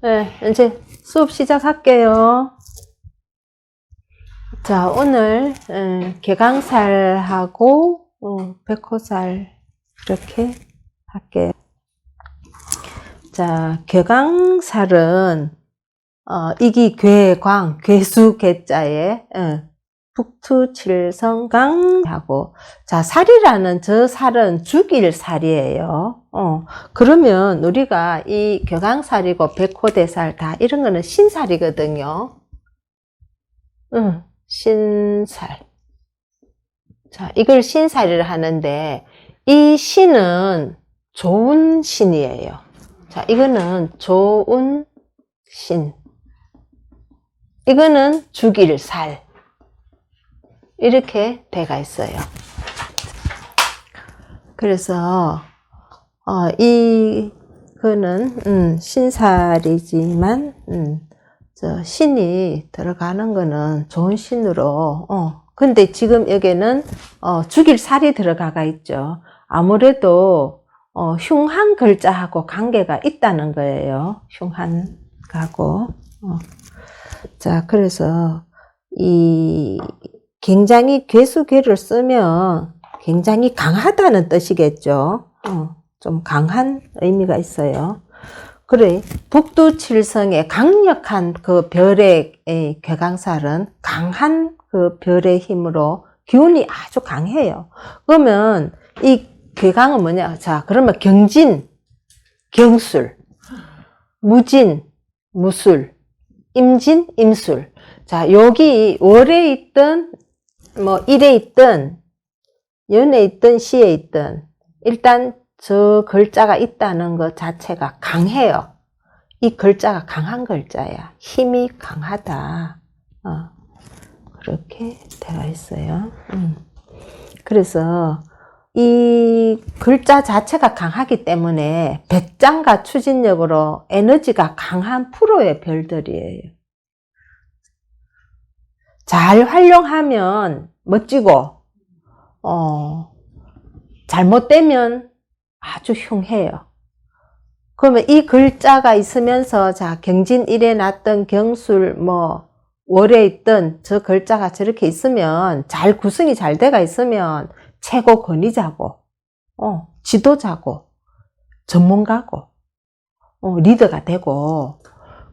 네, 이제 수업 시작할게요. 자, 오늘 개강살하고 백호살 이렇게 할게요. 자, 개강살은 이기 괴광, 괴수 괴자에 북투칠성강하고, 자, 살이라는 저 살은 죽일 살이에요. 그러면 우리가 이 격앙살이고 백호대살 다 이런 거는 신살이거든요. 신살. 자, 이걸 신살이라 하는데, 이 신은 좋은 신이에요. 자, 이거는 좋은 신. 이거는 죽일 살. 이렇게 돼가 있어요. 그래서 이거는 신살이지만 저 신이 들어가는 거는 좋은 신으로 근데 지금 여기는 죽일 살이 들어가가 있죠. 아무래도 흉한 글자하고 관계가 있다는 거예요. 흉한하고 자, 그래서 이 굉장히 괴수괴를 쓰면 굉장히 강하다는 뜻이겠죠. 좀 강한 의미가 있어요. 그래, 북두칠성의 강력한 그 별의 궤강살은 강한 그 별의 힘으로 기운이 아주 강해요. 그러면 이 궤강은 뭐냐? 자, 그러면 경진, 경술, 무진, 무술, 임진, 임술. 자, 여기 월에 있든 뭐 일에 있든 연에 있든 시에 있든 일단 저 글자가 있다는 것 자체가 강해요. 이 글자가 강한 글자야. 힘이 강하다. 그렇게 되어 있어요. 그래서 이 글자 자체가 강하기 때문에 백장과 추진력으로 에너지가 강한 프로의 별들이에요. 잘 활용하면 멋지고 잘못되면 아주 흉해요. 그러면 이 글자가 있으면서 자, 경진일에 났던 경술 뭐 월에 있던 저 글자가 저렇게 있으면 잘 구성이 잘 돼가 있으면 최고 권위자고 지도자고 전문가고 리더가 되고,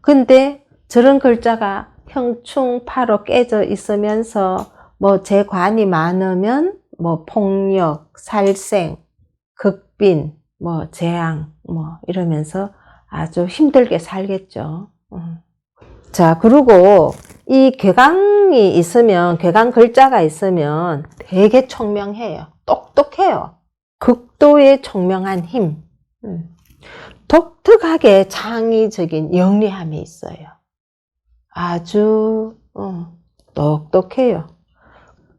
근데 저런 글자가 형충파로 깨져 있으면서 뭐 재관이 많으면 뭐 폭력, 살생, 극빈, 뭐 재앙 뭐 이러면서 아주 힘들게 살겠죠. 자, 그리고 이 궤강이 있으면, 궤강 글자가 있으면 되게 총명해요. 똑똑해요. 극도의 총명한 힘. 독특하게 창의적인 영리함이 있어요. 아주 똑똑해요.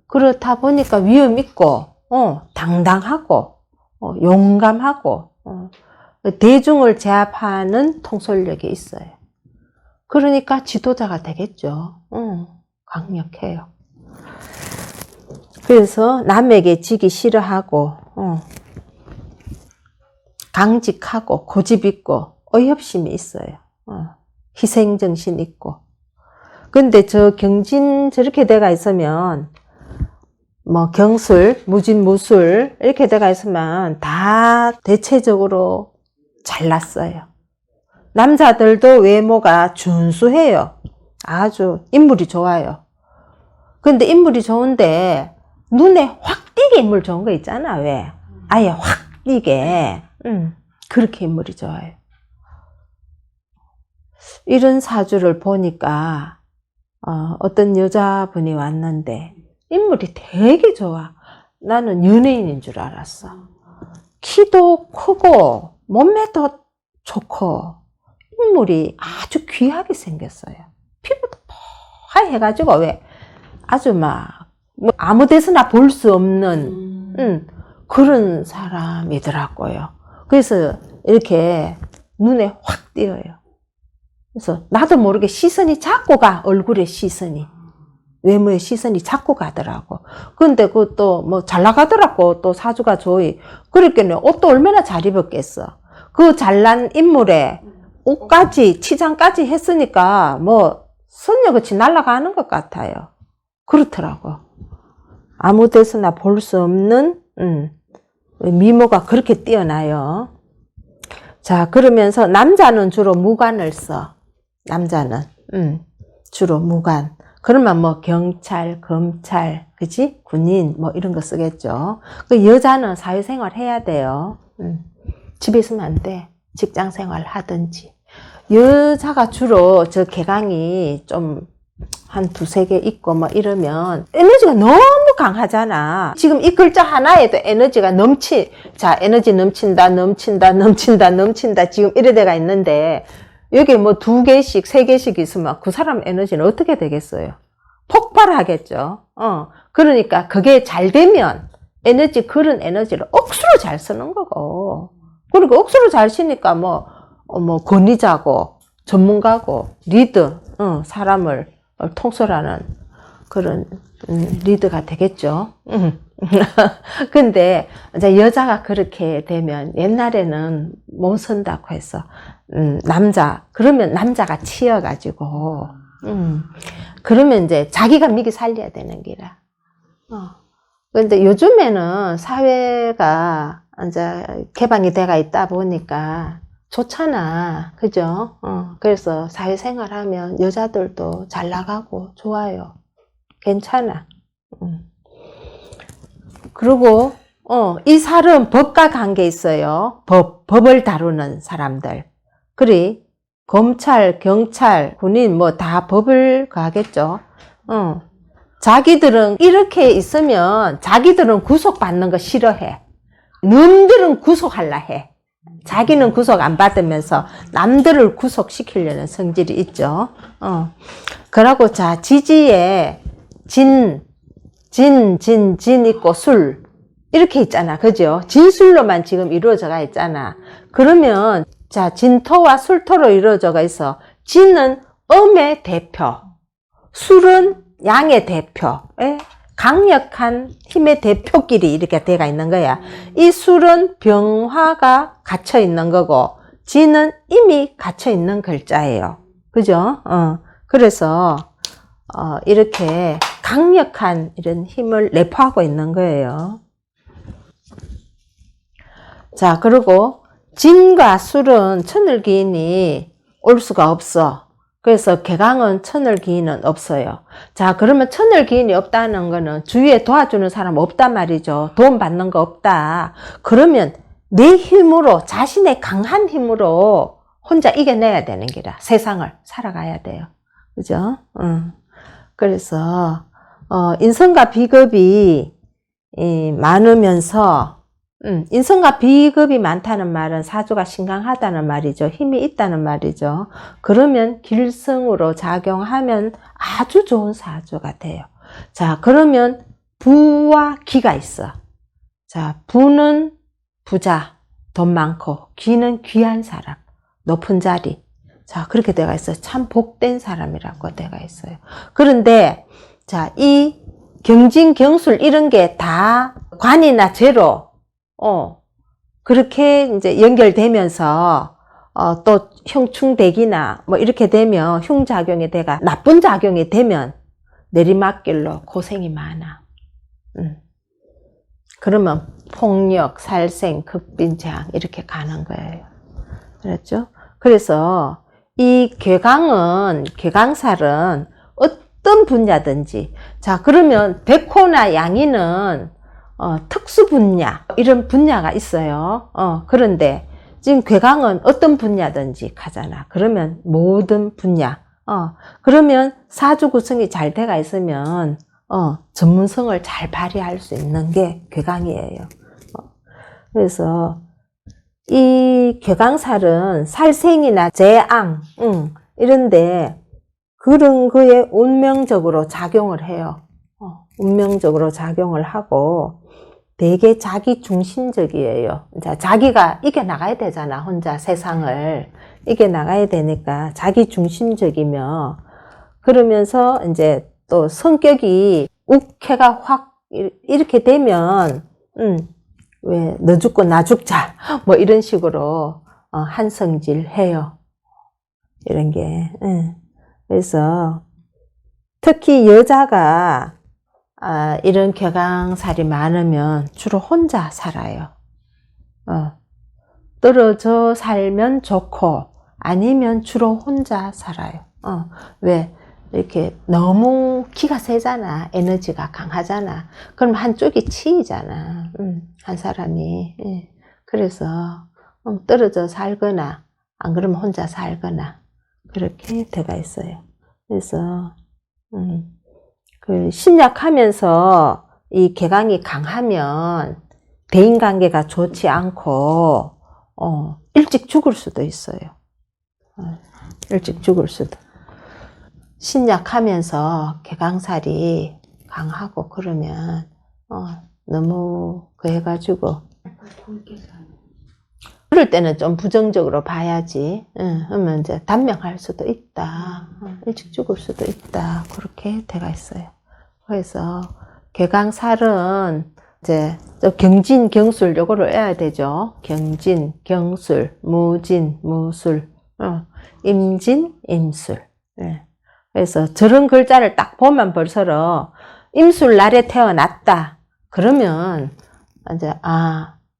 그렇다 보니까 위험 있고 당당하고 용감하고 대중을 제압하는 통솔력이 있어요. 그러니까 지도자가 되겠죠. 강력해요. 그래서 남에게 지기 싫어하고 강직하고 고집 있고 의협심이 있어요. 희생정신 있고. 근데 저 경진 저렇게 돼가 있으면 뭐 경술, 무진, 무술 이렇게 돼가 있으면 다 대체적으로 잘났어요. 남자들도 외모가 준수해요. 아주 인물이 좋아요. 근데 인물이 좋은데 눈에 확 띄게 인물 좋은 거 있잖아. 왜? 아예 확 띄게 그렇게 인물이 좋아요. 이런 사주를 보니까 어떤 여자분이 왔는데 인물이 되게 좋아. 나는 연예인인 줄 알았어. 키도 크고 몸매도 좋고 인물이 아주 귀하게 생겼어요. 피부도 하얘가지고 왜 아주 막 뭐 아무 데서나 볼 수 없는 그런 사람이더라고요. 그래서 이렇게 눈에 확 띄어요. 그래서 나도 모르게 시선이 자꾸 가. 얼굴에 시선이, 외모의 시선이 자꾸 가더라고. 근데 그것도 뭐 잘 나가더라고. 또 사주가 좋이. 그랬겠네. 옷도 얼마나 잘 입었겠어. 그 잘난 인물에 옷까지, 치장까지 했으니까, 뭐, 선녀같이 날아가는 것 같아요. 그렇더라고. 아무 데서나 볼 수 없는, 미모가 그렇게 뛰어나요. 자, 그러면서 남자는 주로 무관을 써. 남자는, 주로 무관. 그러면 뭐, 경찰, 검찰, 그지? 군인, 뭐, 이런 거 쓰겠죠. 그 여자는 사회생활 해야 돼요. 집에 있으면 안 돼. 직장 생활 하든지. 여자가 주로 저 개강이 좀 한 두세 개 있고 뭐 이러면 에너지가 너무 강하잖아. 지금 이 글자 하나에도 에너지가 자, 에너지 넘친다. 지금 이래 돼가 있는데 여기 뭐 2개씩, 3개씩 있으면 그 사람 에너지는 어떻게 되겠어요? 폭발하겠죠. 그러니까 그게 잘 되면 그런 에너지를 억수로 잘 쓰는 거고. 그리고 억수로 잘 쓰니까 뭐 권위자고, 전문가고, 리더, 사람을 통솔하는 그런, 리더가 되겠죠. 근데, 이제 여자가 그렇게 되면, 옛날에는 못 선다고 해서, 그러면 남자가 치여가지고, 그러면 이제 자기가 미기 살려야 되는 기라. 근데 요즘에는 사회가 이제 개방이 돼가 있다 보니까 좋잖아. 그죠? 그래서 사회생활 하면 여자들도 잘 나가고 좋아요. 괜찮아. 그리고, 이 살은 법과 관계 있어요. 법을 다루는 사람들. 그리, 검찰, 경찰, 군인, 뭐 다 법을 가겠죠. 자기들은 이렇게 있으면 자기들은 구속받는 거 싫어해. 남들은 구속하려 해. 자기는 구속 안 받으면서 남들을 구속시키려는 성질이 있죠. 그러고 자, 지지에 진 있고 술. 이렇게 있잖아. 그죠? 진술로만 지금 이루어져가 있잖아. 그러면, 자, 진토와 술토로 이루어져가 있어. 진은 음의 대표. 술은 양의 대표. 강력한 힘의 대표끼리 이렇게 돼가 있는 거야. 이 술은 병화가 갇혀 있는 거고, 진은 이미 갇혀 있는 글자예요. 그죠? 그래서, 이렇게 강력한 이런 힘을 내포하고 있는 거예요. 자, 그리고 진과 술은 천을기인이 올 수가 없어. 그래서 개강은 천을기인은 없어요. 자, 그러면 천을기인이 없다는 거는 주위에 도와주는 사람 없단 말이죠. 도움 받는 거 없다. 그러면 내 힘으로, 자신의 강한 힘으로 혼자 이겨내야 되는 기라. 세상을 살아가야 돼요. 그죠? 그래서 인성과 비겁이 많으면서 인성과 비겁이 많다는 말은 사주가 신강하다는 말이죠. 힘이 있다는 말이죠. 그러면 길성으로 작용하면 아주 좋은 사주가 돼요. 자, 그러면 부와 기가 있어. 자, 부는 부자, 돈 많고, 기는 귀한 사람, 높은 자리. 자, 그렇게 돼가 있어요. 참 복된 사람이라고 돼가 있어요. 그런데, 자, 이 경진, 경술 이런 게 다 관이나 죄로 그렇게 이제 연결되면서, 또 형충대기나 뭐 이렇게 되면 흉작용이 돼가 나쁜 작용이 되면 내리막길로 고생이 많아. 그러면 폭력, 살생, 급빈장 이렇게 가는 거예요. 그렇죠? 그래서 이 괴강살은 어떤 분야든지, 자, 그러면 백호나 양인은 특수 분야, 이런 분야가 있어요. 그런데 지금 괴강은 어떤 분야든지 가잖아. 그러면 모든 분야. 그러면 사주 구성이 잘 돼가 있으면, 전문성을 잘 발휘할 수 있는 게 괴강이에요. 그래서 이 괴강살은 살생이나 재앙, 이런데 그런 거에 운명적으로 작용을 해요. 운명적으로 작용을 하고, 되게 자기 중심적이에요. 자기가 이겨나가야 되잖아. 혼자 세상을 이겨나가야 되니까 자기 중심적이며, 그러면서 이제 또 성격이 욱해가 확 이렇게 되면 왜 너 죽고 나 죽자 뭐 이런 식으로 한성질 해요. 이런 게. 그래서 특히 여자가 이런 격앙살이 많으면 주로 혼자 살아요. 떨어져 살면 좋고 아니면 주로 혼자 살아요. 왜? 이렇게 너무 기가 세잖아. 에너지가 강하잖아. 그럼 한쪽이 치이잖아. 한 사람이. 그래서 떨어져 살거나 안 그러면 혼자 살거나 그렇게 돼가 있어요. 그래서 그 신약하면서 이 개강이 강하면 대인관계가 좋지 않고 일찍 죽을 수도 있어요. 일찍 죽을 수도. 신약하면서 개강살이 강하고 그러면 너무 그 해가지고 그럴 때는 좀 부정적으로 봐야지. 그러면 이제 단명할 수도 있다. 일찍 죽을 수도 있다. 그렇게 돼가 있어요. 그래서 개강살은 이제 경진, 경술 요거를 외워야 되죠. 경진, 경술, 무진, 무술, 임진, 임술. 그래서 저런 글자를 딱 보면 벌써 임술 날에 태어났다. 그러면 이제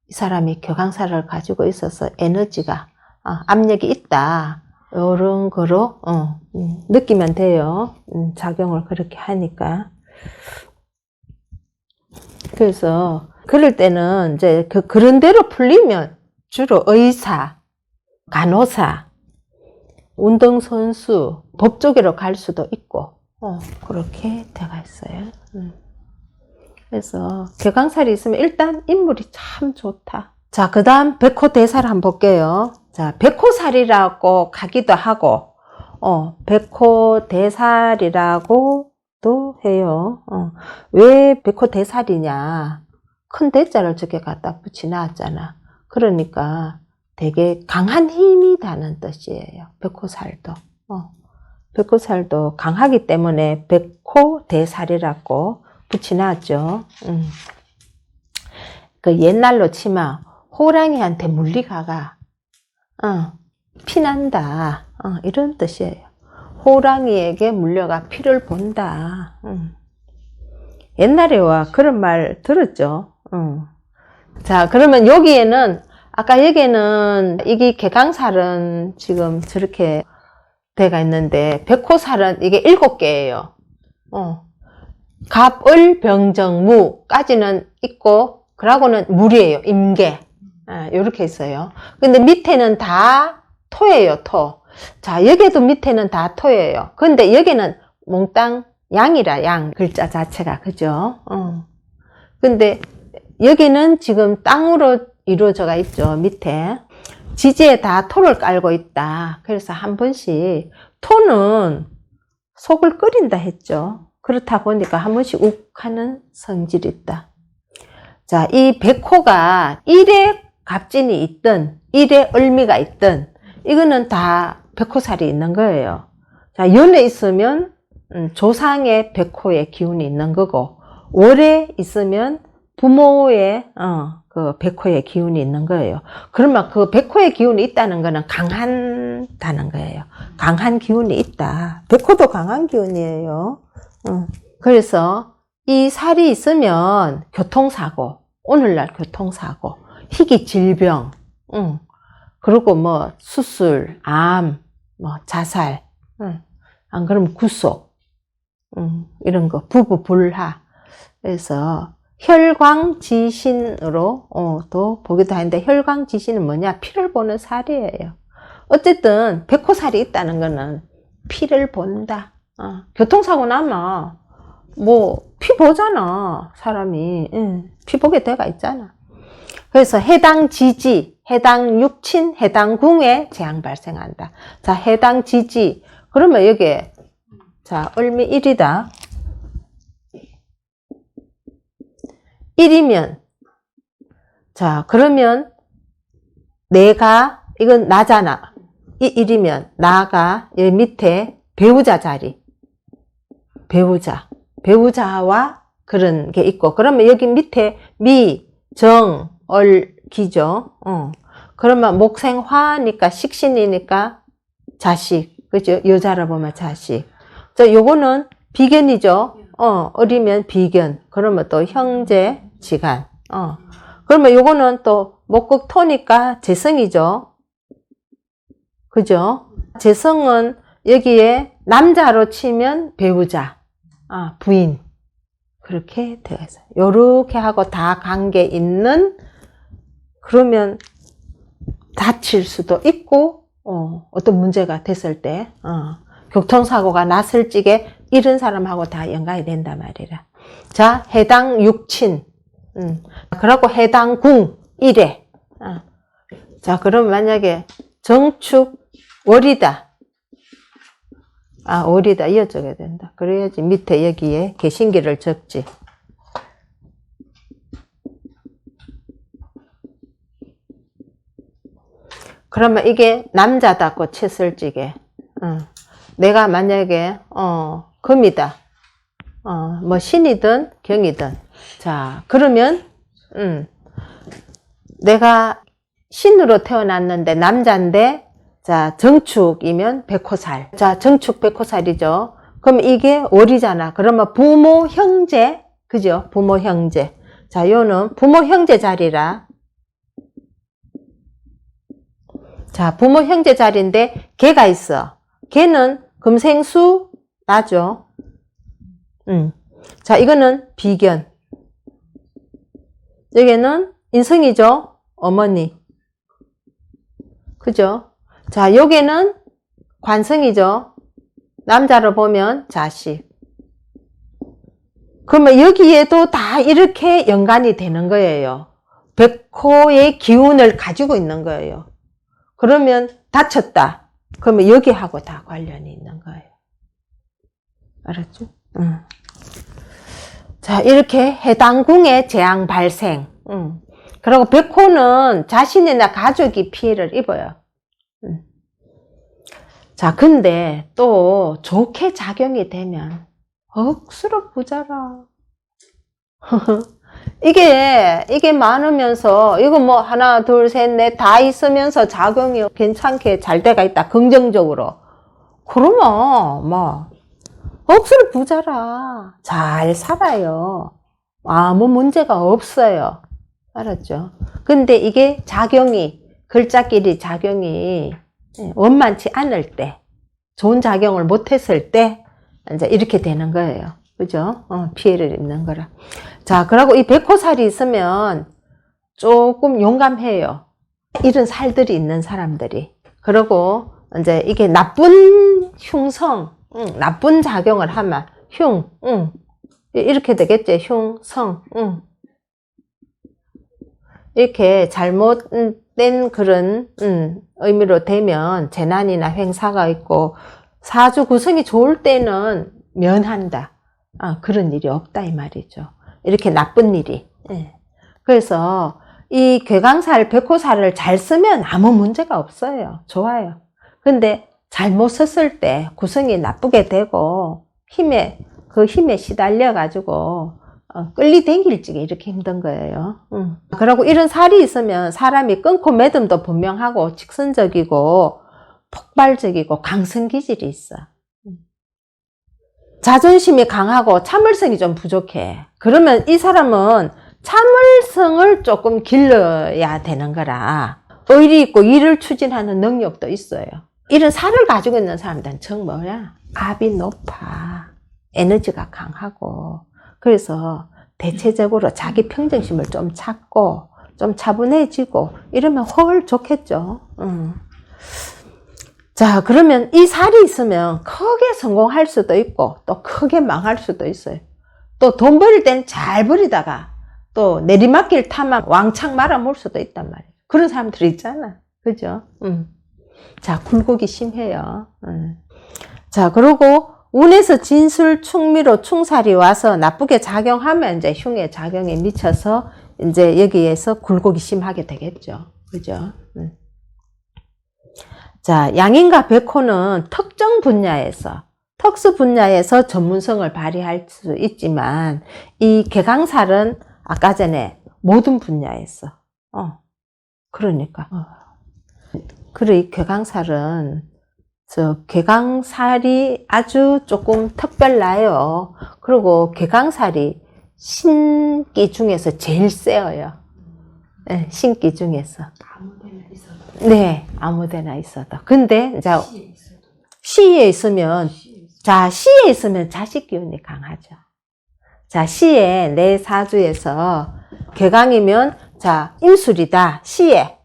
이 사람이 격앙살을 가지고 있어서 에너지가 압력이 있다. 이런 거로 느끼면 돼요. 작용을 그렇게 하니까. 그래서 그럴 때는 이제 그런 대로 풀리면 주로 의사, 간호사, 운동선수, 법 쪽으로 갈 수도 있고 그렇게 돼가 있어요. 그래서 격앙살이 있으면 일단 인물이 참 좋다. 자, 그 다음 백호대살 한번 볼게요. 자, 백호살이라고 가기도 하고 백호대살이라고도 해요. 왜 백호대살이냐? 큰 대자를 저렇게 갖다 붙여놨잖아. 그러니까 되게 강한 힘이 다는 뜻이에요. 백호살도. 백호살도 강하기 때문에 백호대살이라고 붙여놨죠. 그 옛날로 치면 호랑이한테 물리가가 피난다. 이런 뜻이에요. 호랑이에게 물려가 피를 본다. 옛날에와 그런 말 들었죠. 자, 그러면 여기에는 아까 여기에는 이게 개강살은 지금 저렇게 돼가 있는데 백호살은 이게 7개예요. 갑을 병정무까지는 있고 그러고는 물이에요. 임계. 이렇게 있어요. 근데 밑에는 다 토예요. 토. 자, 여기도 밑에는 다 토예요. 근데 여기는 몽땅 양이라 양 글자 자체가 그죠? 근데 여기는 지금 땅으로 이루어져가 있죠. 밑에 지지에 다 토를 깔고 있다. 그래서 한 번씩 토는 속을 끓인다 했죠. 그렇다 보니까 한 번씩 욱 하는 성질이 있다. 자, 이 백호가 일에 갑진이 있든 일에 을미가 있든 이거는 다 백호살이 있는 거예요. 자, 연에 있으면 조상의 백호의 기운이 있는 거고 월에 있으면 부모의 그 백호의 기운이 있는 거예요. 그러면 그 백호의 기운이 있다는 거는 강한다는 거예요. 강한 기운이 있다. 백호도 강한 기운이에요. 그래서 이 살이 있으면 교통사고, 오늘날 교통사고, 희귀 질병, 그리고 뭐 수술, 암, 뭐 자살, 안 그러면 구속, 이런 거, 부부 불화. 그래서 혈광지신으로 또 보기도 하는데 혈광지신은 뭐냐? 피를 보는 살이에요. 어쨌든 백호살이 있다는 거는 피를 본다. 교통사고 나면 뭐 피 보잖아. 사람이 피 보게 돼가 있잖아. 그래서 해당 지지, 해당 육친, 해당 궁에 재앙 발생한다. 자, 해당 지지. 그러면 여기에 자, 을미 1이다. 1이면 자, 그러면 내가 이건 나잖아. 이 1이면 나가 여기 밑에 배우자 자리. 배우자와 그런 게 있고 그러면 여기 밑에 미, 정, 을, 기죠. 그러면 목생화니까 식신이니까 자식. 그죠? 여자라 보면 자식. 요거는 비견이죠. 어리면 비견. 그러면 또 형제, 지간. 그러면 요거는 또 목극 토니까 재성이죠. 그죠? 재성은 여기에 남자로 치면 배우자, 부인. 그렇게 되어 있어요. 요렇게 하고 다 관계 있는, 그러면 다칠 수도 있고, 어떤 문제가 됐을 때, 교통사고가 났을 적에 이런 사람하고 다 연관이 된단 말이라. 자, 해당 육친. 그러고 해당 궁, 일해. 자, 그럼 만약에 정축, 월이다. 월이다. 이어져야 된다. 그래야지 밑에 여기에 개신기를 적지. 그러면 이게 남자다고 쳤을 적에, 내가 만약에, 금이다. 뭐 신이든 경이든. 자, 그러면, 내가 신으로 태어났는데 남자인데, 자, 정축이면 백호살. 자, 정축 백호살이죠. 그럼 이게 월이잖아. 그러면 부모, 형제, 그죠? 부모, 형제. 자, 요는 부모, 형제 자리라. 자, 부모, 형제 자리인데 개가 있어. 개는 금생수 나죠. 자, 이거는 비견. 여기는 인성이죠. 어머니. 그죠? 자, 여기는 관성이죠. 남자로 보면 자식. 그러면 여기에도 다 이렇게 연관이 되는 거예요. 백호의 기운을 가지고 있는 거예요. 그러면 다쳤다. 그러면 여기하고 다 관련이 있는 거예요. 알았죠? 자, 이렇게 해당 궁의 재앙 발생. 그리고 백호는 자신이나 가족이 피해를 입어요. 자, 근데 또 좋게 작용이 되면 억수로 부자라. 이게 많으면서, 이거 뭐 하나, 둘, 셋, 넷 다 있으면서 작용이 괜찮게 잘 돼가 있다. 긍정적으로. 그러면 뭐 억수로 부자라. 잘 살아요. 아무 문제가 없어요. 알았죠? 근데 이게 작용이, 글자끼리 작용이 원만치 않을 때, 좋은 작용을 못했을 때, 이제 이렇게 되는 거예요. 그죠? 피해를 입는 거라. 자, 그리고 이 백호살이 있으면 조금 용감해요. 이런 살들이 있는 사람들이. 그리고 이제 이게 나쁜 흉성, 나쁜 작용을 하면, 이렇게 되겠지. 흉성, 이렇게 잘못된 그런, 의미로 되면 재난이나 횡사가 있고, 사주 구성이 좋을 때는 면한다. 그런 일이 없다, 이 말이죠. 이렇게 나쁜 일이. 그래서 이 괴강살, 백호살을 잘 쓰면 아무 문제가 없어요. 좋아요. 근데 잘못 썼을 때 구성이 나쁘게 되고, 그 힘에 시달려가지고, 끌리댕길 적에 이렇게 힘든 거예요. 그리고 이런 살이 있으면 사람이 끊고 매듭도 분명하고, 직선적이고, 폭발적이고, 강성기질이 있어. 자존심이 강하고 참을성이 좀 부족해. 그러면 이 사람은 참을성을 조금 길러야 되는 거라. 의리 있고 일을 추진하는 능력도 있어요. 이런 살을 가지고 있는 사람들은 뭐야? 압이 높아. 에너지가 강하고. 그래서 대체적으로 자기 평정심을 좀 찾고 좀 차분해지고 이러면 훨 좋겠죠. 자, 그러면 이 살이 있으면 크게 성공할 수도 있고 또 크게 망할 수도 있어요. 또 돈 벌일 때는 잘 벌이다가 또 내리막길 타면 왕창 말아먹을 수도 있단 말이에요. 그런 사람들이 있잖아. 그죠? 자, 굴곡이 심해요. 자, 그리고 운에서 진술, 충미로 충살이 와서 나쁘게 작용하면 이제 흉의 작용에 미쳐서 이제 여기에서 굴곡이 심하게 되겠죠. 그죠? 자, 양인과 백호는 특정 분야에서, 특수 분야에서 전문성을 발휘할 수 있지만, 이 개강살은 아까 전에 모든 분야에서, 그러니까. 그래, 이 개강살은 개강살이 아주 조금 특별나요. 그리고 개강살이 신기 중에서 제일 세요. 네, 신기 중에서. 아무데나 있어도. 네, 아무데나 있어도. 근데 이제 시에 있어도. 시에 있으면, 자, 시에 있으면 자식 기운이 강하죠. 자, 시에 내 사주에서 개강이면, 자, 임술이다. 시에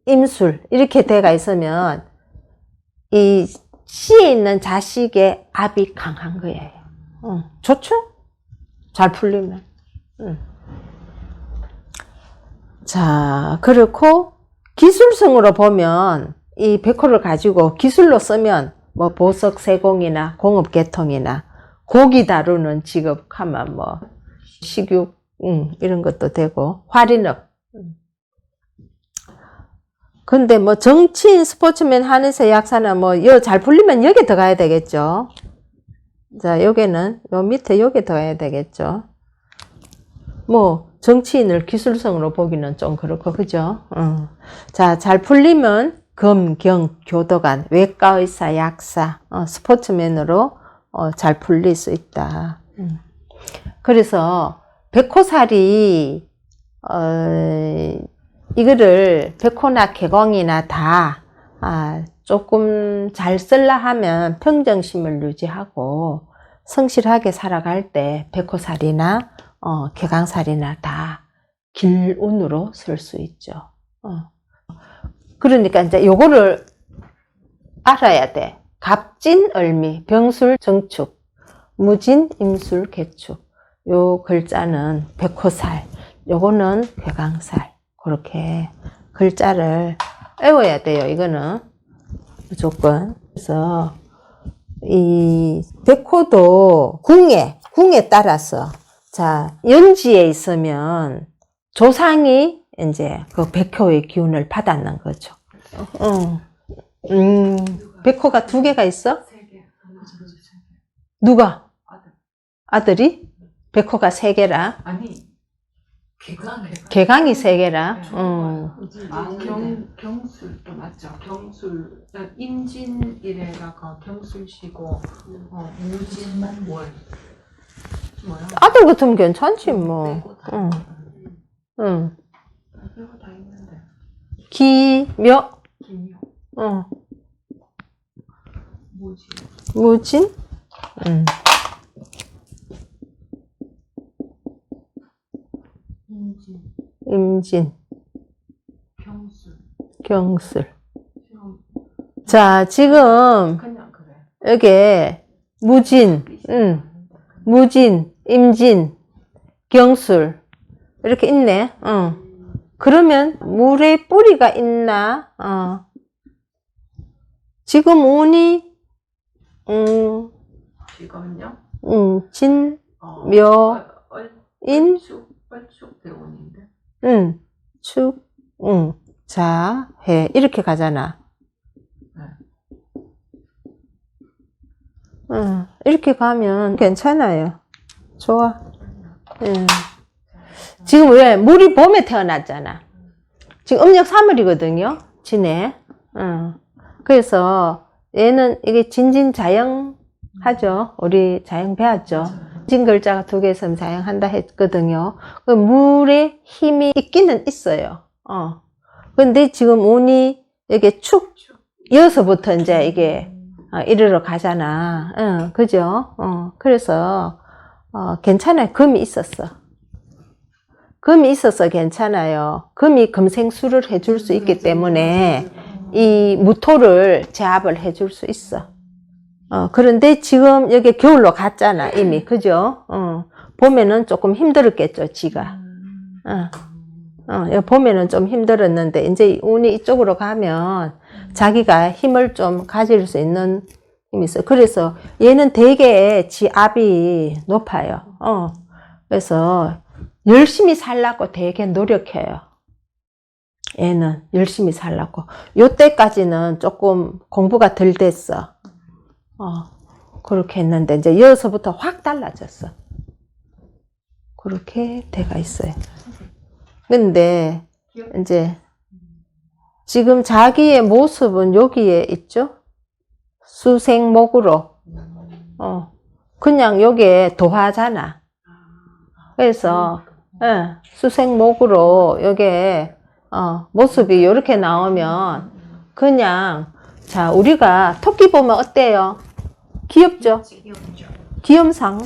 임술 이렇게 돼가 있으면 이 시에 있는 자식의 압이 강한 거예요. 좋죠? 잘 풀리면. 자, 그렇고 기술성으로 보면 이 백호를 가지고 기술로 쓰면 뭐 보석 세공이나 공업계통이나 고기 다루는 직업 하면 뭐 식육 이런 것도 되고 화린업. 근데 뭐 정치인 스포츠맨 한의사 약사나 뭐 여 잘 풀리면 여기 더 가야 되겠죠. 자, 여기는 요 밑에 여기 더 가야 되겠죠. 뭐 정치인을 기술성으로 보기는 좀 그렇고 그죠? 자, 잘 풀리면 검, 경, 교도관, 외과의사, 약사, 스포츠맨으로 잘 풀릴 수 있다. 그래서 백호살이 이거를 백호나 개공이나 다 조금 잘 쓸라 하면 평정심을 유지하고 성실하게 살아갈 때 백호살이나 개강살이나 다 길운으로 쓸 수 있죠. 그러니까 이제 요거를 알아야 돼. 갑진, 을미, 병술, 정축, 무진, 임술, 개축. 요 글자는 백호살, 요거는 개강살. 그렇게 글자를 외워야 돼요. 이거는 무조건. 그래서 이 백호도 궁에 따라서 자, 연지에 있으면 조상이 이제 그 백호의 기운을 받았는 거죠. 백호가 2개가 있어? 3개. 누가? 아들이? 백호가 3개라? 아니, 개강이 3개라? 경술도 맞죠. 경술, 임진이래다가 경술시고, 무진만 월. 뭐야? 아들 같으면 괜찮지, 뭐. 빼고 다. 빼고 다 있는데. 기묘? 김요. 뭐지? 무진? 임진, 경술. 경술. 자, 지금 그냥 그래. 여기 무진, 무진, 임진, 경술 이렇게 있네. 그러면 물에 뿌리가 있나? 지금 운이 지금요? 진, 묘, 인, 얼축 대운인데. 축, 자, 해 이렇게 가잖아. 이렇게 가면 괜찮아요. 좋아. 지금 왜? 물이 봄에 태어났잖아. 지금 음력 3월이거든요. 진해. 그래서 얘는 이게 진진자영 하죠. 우리 자영 배웠죠. 진 글자가 2개 있으면 자영한다 했거든요. 그 물에 힘이 있기는 있어요. 근데 지금 운이 이게 축, 여기서부터 이제 이게 이리로 가잖아. 그죠? 그래서, 괜찮아요. 금이 있었어. 금이 있어서 괜찮아요. 금이 금생수를 해줄 수 있기 때문에 이 무토를 제압을 해줄 수 있어. 그런데 지금 여기 겨울로 갔잖아, 이미. 그죠? 봄에는 조금 힘들었겠죠, 지가. 봄에는 좀 힘들었는데, 이제 운이 이쪽으로 가면 자기가 힘을 좀 가질 수 있는 힘이 있어요. 그래서 얘는 되게 지 압이 높아요. 그래서 열심히 살라고 되게 노력해요. 얘는 열심히 살라고. 요때까지는 조금 공부가 덜 됐어. 그렇게 했는데, 이제 여기서부터 확 달라졌어. 그렇게 돼가 있어요. 근데, 이제, 지금 자기의 모습은 여기에 있죠? 수생목으로. 그냥 요게 도화잖아. 그래서, 수생목으로 요게, 모습이 요렇게 나오면, 그냥, 자, 우리가 토끼 보면 어때요? 귀엽죠? 귀엽죠. 귀염상.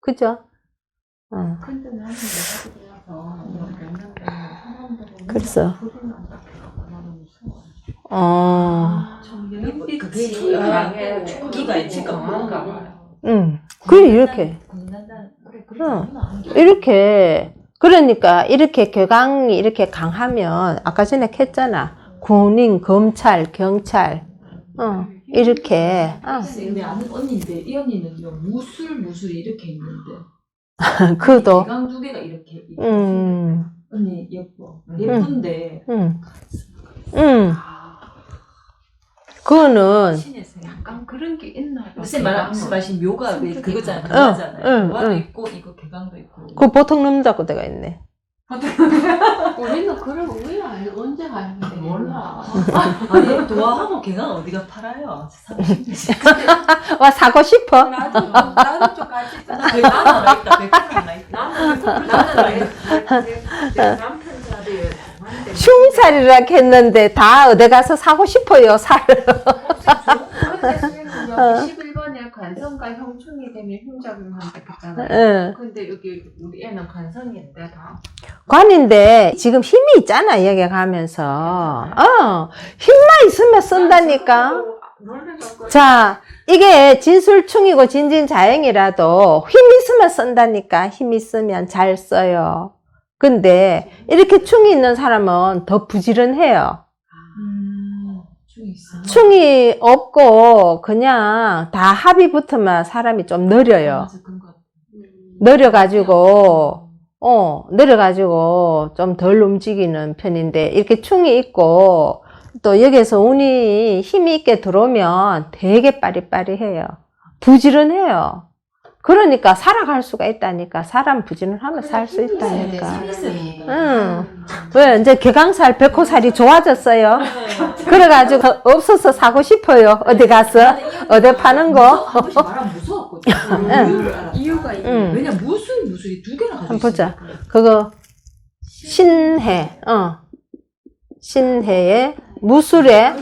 그죠? 근데 나는 내가 그래서 그래서, 그게 총기가 있을까 그런가 봐요. 그래, 이렇게. 이렇게. 그러니까, 이렇게 교강이 이렇게 강하면, 아까 전에 했잖아. 군인, 검찰, 경찰. 이렇게. 근데 아는 언니인데 이 언니는요 무술 이렇게 있는데 그도. 대강 두 개가 이렇게 언니 예뻐 예쁜데 그거는, 신의 생 약간 그런 게 있나 봐. 무슨 말씀 묘가 왜 그거잖아요 그거잖아요 묘화도 있고 이거 개강도 있고 그 보통 남자고 내가 있네. 우리는 그런 우리야 언제 가는데 몰라. 아니 도화하고 개강 어디가 팔아요? 와, 사고 싶어? 나도 좀 같이 있어. 나는 하나 있다 100% 하나 있다 나는 내 남편 자리에 흉살이라 했는데, 다 어디 가서 사고 싶어요, 살. 근데 선생님 여기 11번에 관성과 형충이 되면 흉작용한다 했잖아요. 근데 여기 우리 애는 관성인데 다. 관인데, 지금 힘이 있잖아, 여기 가면서. 힘만 있으면 쓴다니까. 자, 이게 진술충이고 진진자행이라도 힘 있으면 쓴다니까. 힘 있으면 잘 써요. 근데 이렇게 충이 있는 사람은 더 부지런해요. 중이 있어 충이 없고 그냥 다 합이 붙으면 사람이 좀 느려요. 맞아 그런 것 같아 느려가지고 좀 덜 움직이는 편인데, 이렇게 충이 있고 또 여기서 운이 힘이 있게 들어오면 되게 빠리빠리해요. 부지런해요. 그러니까 살아갈 수가 있다니까. 사람 부지런하면 살 수 있다니까. 왜 이제 개강살, 백호살이 좋아졌어요. 그래가지고 없어서 사고 싶어요. 어디 가서 어디 파는 거. 한 번씩 말하면 무서웠거든 이유가 있네. 왜냐 무술이 두 개나 가지고 한번 보자. 있으니까. 그거 신해, 신해에 무술에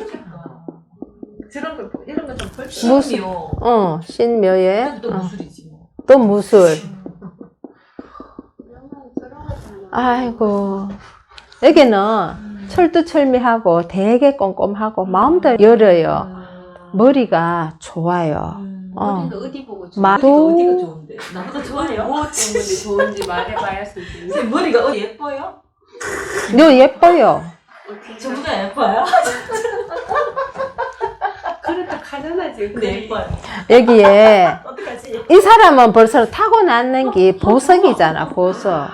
저런 거 이런 거좀 볼. 신묘 신묘에 또 무술이지 뭐 또 무술. 아이고, 여기는 철두철미하고 되게 꼼꼼하고 마음도 열어요. 머리가 좋아요. 머리는 어디 보고 마도 어디가 좋은데 나보다 좋아요 뭐 때문에 좋은지 말해봐야 쓰지. 선생님 머리가 예뻐요? 너 예뻐요. 전부 다 예뻐요? 그렇다 하잖아 지금. 근데 예뻐요 여기에 어떡하지? 이 사람은 벌써 타고났는 게 보석이잖아. 보석.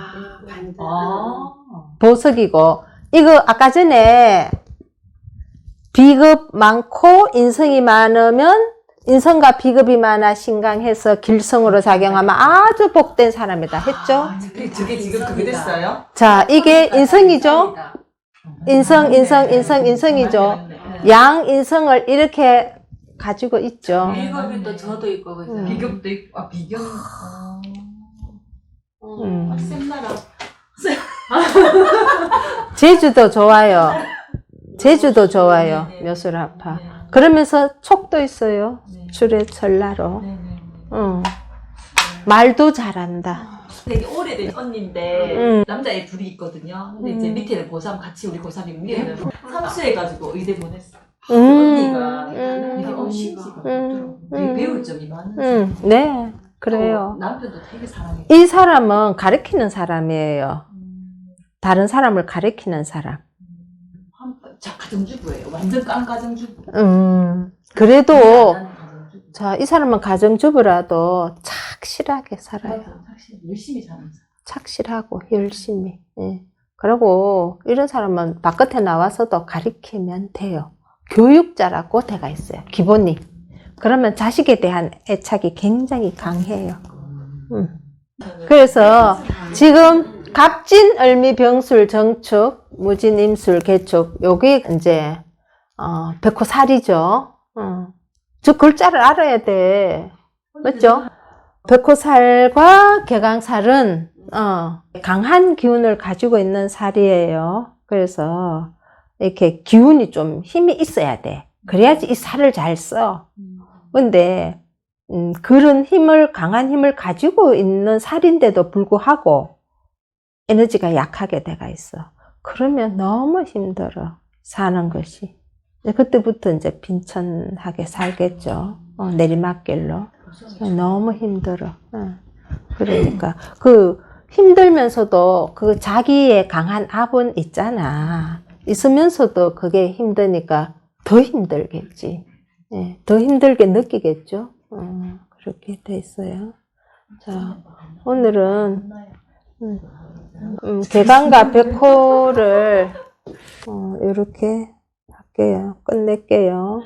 보석이고, 이거 아까 전에 비급 많고 인성이 많으면 인성과 비급이 많아 신강해서 길성으로 작용하면 아주 복된 사람이다 했죠. 저게 지금 그게 됐어요? 자, 이게 인성이죠. 인성이죠. 양 인성을 이렇게 가지고 있죠. 비겁이 또 저도 있고 그죠. 비격도 있고 비경 쌤나라 제주도 좋아요. 제주도 좋아요. 묘술하파. 그러면서 촉도 있어요. 줄에 전라로. 말도 잘한다. 되게 오래된 언니인데 남자애 둘이 있거든요. 근데 이제 밑에는 고3 같이 우리 고3이고 위에는 삼수해가지고 의대 보냈어. 언니가 되게 신지가 없더라고. 되게 배울 점이 많은 네, 그래요. 남편도 되게 사랑해. 이 사람은 가르치는 사람이에요. 다른 사람을 가르치는 사람. 가정주부예요. 완전 깡 가정주부. 그래도 가정주부. 자, 이 사람은 가정주부라도 착실하게 살아요. 확실히 열심히 사는 사람. 착실하고 열심히. 예. 그리고 이런 사람은 바깥에 나와서도 가르치면 돼요. 교육자라고 돼가 있어요. 기본이. 그러면 자식에 대한 애착이 굉장히 강해요. 그래서 지금 갑진, 을미, 병술, 정축, 무진, 임술, 개축 요게 이제 백호살이죠. 저 글자를 알아야 돼. 맞죠? 백호살과 개강살은 강한 기운을 가지고 있는 살이에요. 그래서 이렇게 기운이 좀 힘이 있어야 돼. 그래야지 이 살을 잘 써. 근데 그런 힘을, 강한 힘을 가지고 있는 살인데도 불구하고 에너지가 약하게 돼가 있어. 그러면 너무 힘들어, 사는 것이. 그때부터 이제 빈천하게 살겠죠. 내리막길로. 너무 힘들어. 그러니까 힘들면서도 그 자기의 강한 압은 있잖아. 있으면서도 그게 힘드니까 더 힘들겠지. 더 힘들게 느끼겠죠. 그렇게 돼 있어요. 자, 오늘은 개강과 백호를 이렇게 할게요. 끝낼게요.